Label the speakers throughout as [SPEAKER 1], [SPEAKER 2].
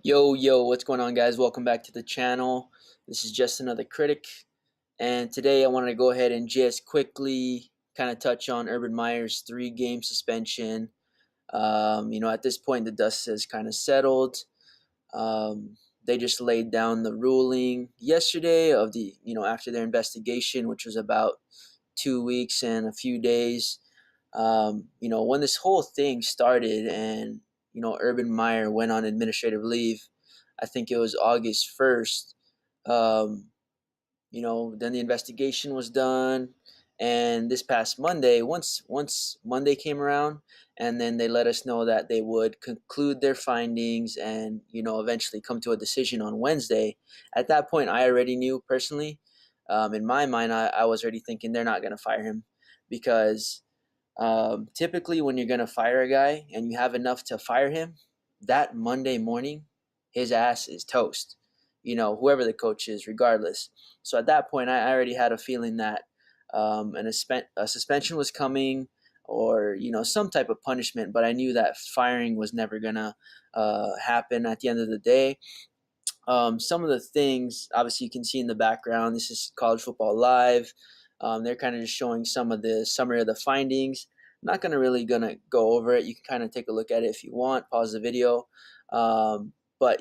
[SPEAKER 1] Yo, what's going on, guys? Welcome back to the channel. This is Just Another Critic, and today I wanted to go ahead and just quickly kind of touch on Urban Meyer's 3-game suspension. At this point, the dust has kind of settled. They just laid down the ruling yesterday of after their investigation, which was about 2 weeks and a few days. When this whole thing started and Urban Meyer went on administrative leave, I think it was August 1st. Um, then the investigation was done, and this past Monday, once Monday came around, and then they let us know that they would conclude their findings and eventually come to a decision on Wednesday. At that point, I already knew personally. In my mind, I was already thinking they're not going to fire him because typically, when you're going to fire a guy and you have enough to fire him, that Monday morning, his ass is toast. Whoever the coach is, regardless. So at that point, I already had a feeling that a suspension was coming, or some type of punishment. But I knew that firing was never gonna happen at the end of the day. Some of the things, obviously, you can see in the background. This is College Football Live. They're kind of just showing some of the summary of the findings. I'm not gonna go over it. You can kind of take a look at it if you want. Pause the video. But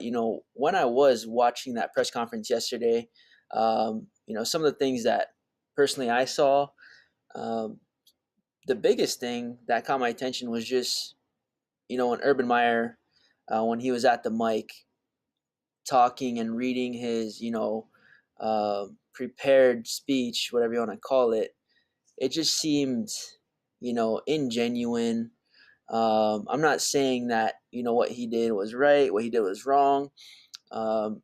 [SPEAKER 1] when I was watching that press conference yesterday, some of the things that personally I saw, um, the biggest thing that caught my attention was just when Urban Meyer, when he was at the mic talking and reading his prepared speech, whatever you want to call it. It just seemed ingenuine. I'm not saying that what he did was right, what he did was wrong. um,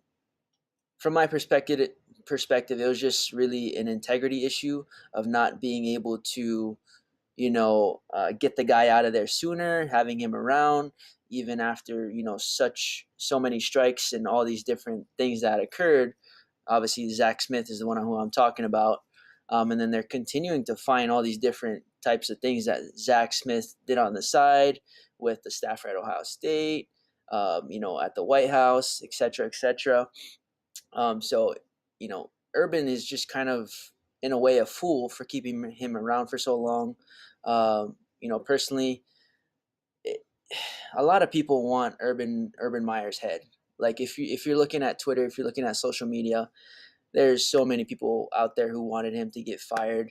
[SPEAKER 1] from my perspective, it was just really an integrity issue of not being able to get the guy out of there sooner, having him around even after so many strikes and all these different things that occurred. Obviously, Zach Smith is the one who I'm talking about. And then they're continuing to find all these different types of things that Zach Smith did on the side with the staff at Ohio State, at the White House, et cetera, et cetera. So, Urban is just kind of, in a way, a fool for keeping him around for so long. Personally, it, a lot of people want Urban Meyer's head. Like if you're looking at Twitter, if you're looking at social media, there's so many people out there who wanted him to get fired.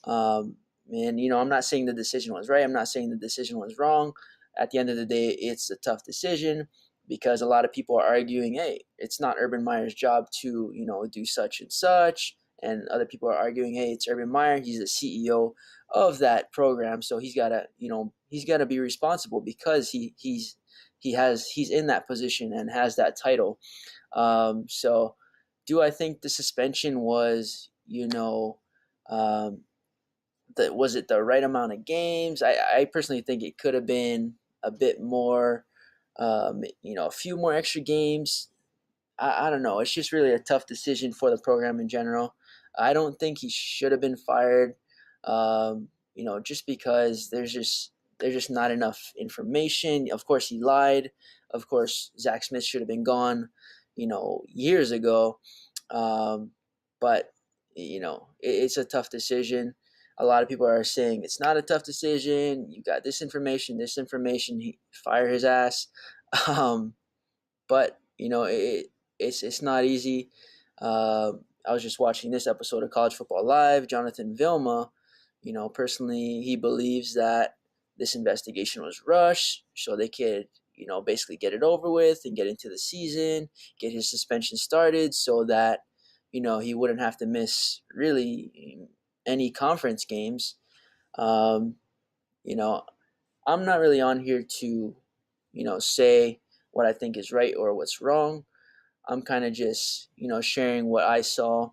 [SPEAKER 1] And I'm not saying the decision was right. I'm not saying the decision was wrong. At the end of the day, it's a tough decision because a lot of people are arguing, hey, it's not Urban Meyer's job to do such and such, and other people are arguing, hey, it's Urban Meyer. He's the CEO of that program, so he's got to be responsible because he's in that position and has that title. So do I think the suspension was, was it the right amount of games? I personally think it could have been a bit more, a few more extra games. I don't know. It's just really a tough decision for the program in general. I don't think he should have been fired, just because there's just not enough information. Of course, he lied. Of course, Zach Smith should have been gone, years ago. But it's a tough decision. A lot of people are saying it's not a tough decision. You got this information, this information. Fire his ass. Um, but it's not easy. I was just watching this episode of College Football Live. Jonathan Vilma, personally, he believes that this investigation was rushed so they could basically get it over with and get into the season, get his suspension started so that he wouldn't have to miss really any conference games. um, you know I'm not really on here to say what I think is right or what's wrong. I'm kind of just sharing what I saw.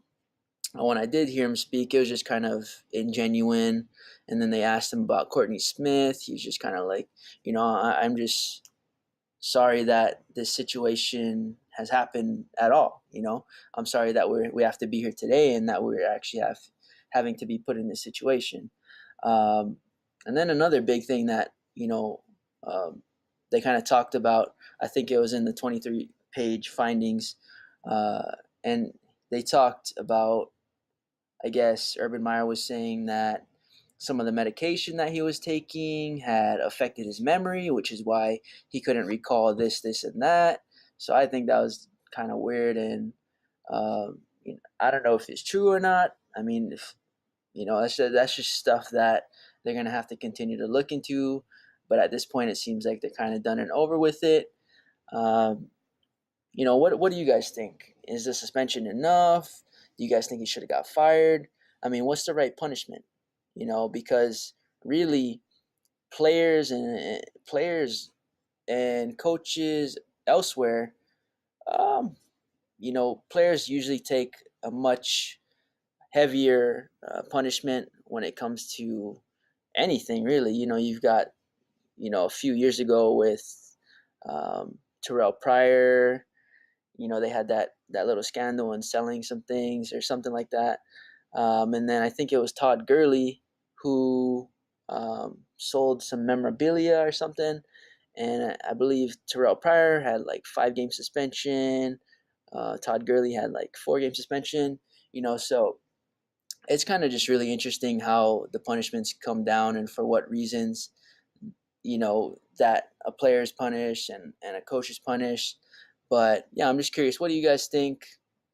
[SPEAKER 1] When I did hear him speak, it was just kind of ingenuine. And then they asked him about Courtney Smith. He's just kind of like, I'm just sorry that this situation has happened at all. I'm sorry that we have to be here today and that we're actually having to be put in this situation. Um, and then another big thing that um, they kind of talked about, I think it was in the page findings, and they talked about, I guess Urban Meyer was saying that some of the medication that he was taking had affected his memory, which is why he couldn't recall this, this, and that. So I think that was kind of weird, and I don't know if it's true or not. I mean, if, that's just stuff that they're gonna have to continue to look into. But at this point, it seems like they're kind of done and over with it. Um, what do you guys think? Is the suspension enough? Do you guys think he should have got fired? I mean, what's the right punishment? Because really, players and coaches elsewhere, um, players usually take a much heavier punishment when it comes to anything. Really, you've got a few years ago with Terrell Pryor. They had that little scandal in selling some things or something like that. And then I think it was Todd Gurley who sold some memorabilia or something. And I believe Terrell Pryor had like 5-game suspension. Todd Gurley had like 4-game suspension. So it's kind of just really interesting how the punishments come down and for what reasons. That a player is punished and a coach is punished. But yeah, I'm just curious. What do you guys think?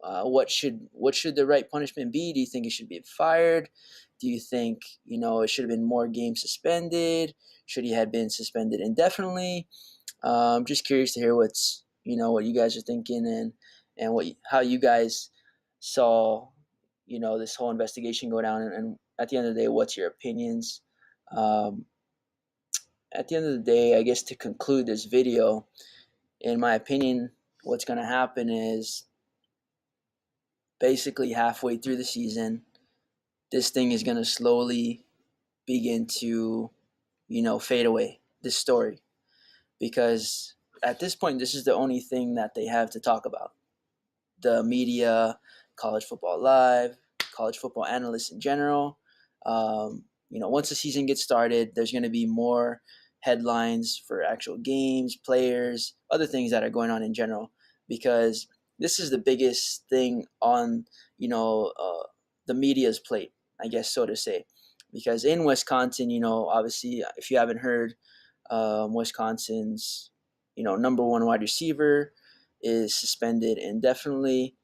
[SPEAKER 1] What should the right punishment be? Do you think he should be fired? Do you think it should have been more games suspended? Should he have been suspended indefinitely? I'm just curious to hear what you guys are thinking, and how you guys saw this whole investigation go down, and at the end of the day, what's your opinions? Um, at the end of the day, I guess to conclude this video, in my opinion, what's going to happen is basically halfway through the season, this thing is going to slowly begin to, fade away, this story. Because at this point, this is the only thing that they have to talk about. The media, College Football Live, college football analysts in general. Once the season gets started, there's going to be more headlines for actual games, players, other things that are going on in general, because this is the biggest thing on the media's plate, I guess so to say. Because in Wisconsin, obviously, if you haven't heard, Wisconsin's number one wide receiver is suspended indefinitely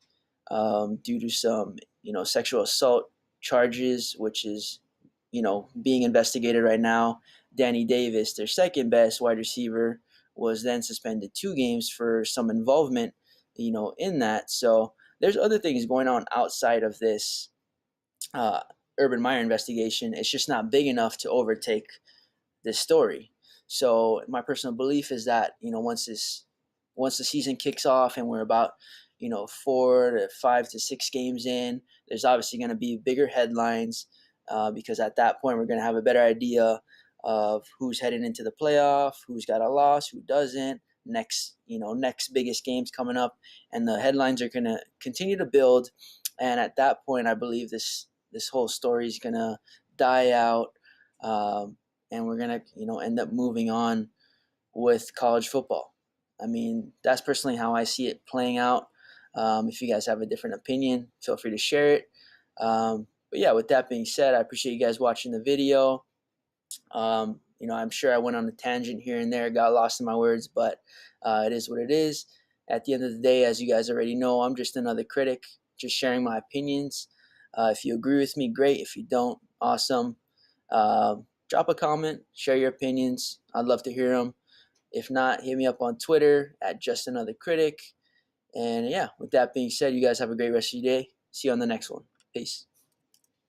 [SPEAKER 1] due to some sexual assault charges, which is being investigated right now. Danny Davis, their second best wide receiver, was then suspended 2 games for some involvement in that. So there's other things going on outside of this uh, Urban Meyer investigation. It's just not big enough to overtake this story. So my personal belief is that once the season kicks off and we're about 4 to 5 to 6 games in, there's obviously going to be bigger headlines because at that point we're going to have a better idea of who's heading into the playoff, who's got a loss, who doesn't. Next biggest games coming up, and the headlines are going to continue to build. And at that point, I believe this whole story is going to die out. And we're gonna end up moving on with college football. I mean, that's personally how I see it playing out. If you guys have a different opinion, feel free to share it. But yeah, with that being said, I appreciate you guys watching the video. I'm sure I went on a tangent here and there, got lost in my words, but it is what it is. At the end of the day, as you guys already know, I'm just another critic, just sharing my opinions. If you agree with me, great. If you don't, awesome. Drop a comment, share your opinions. I'd love to hear them. If not, hit me up on Twitter at JusAnothaCritiK. And yeah, with that being said, you guys have a great rest of your day. See you on the next one. Peace.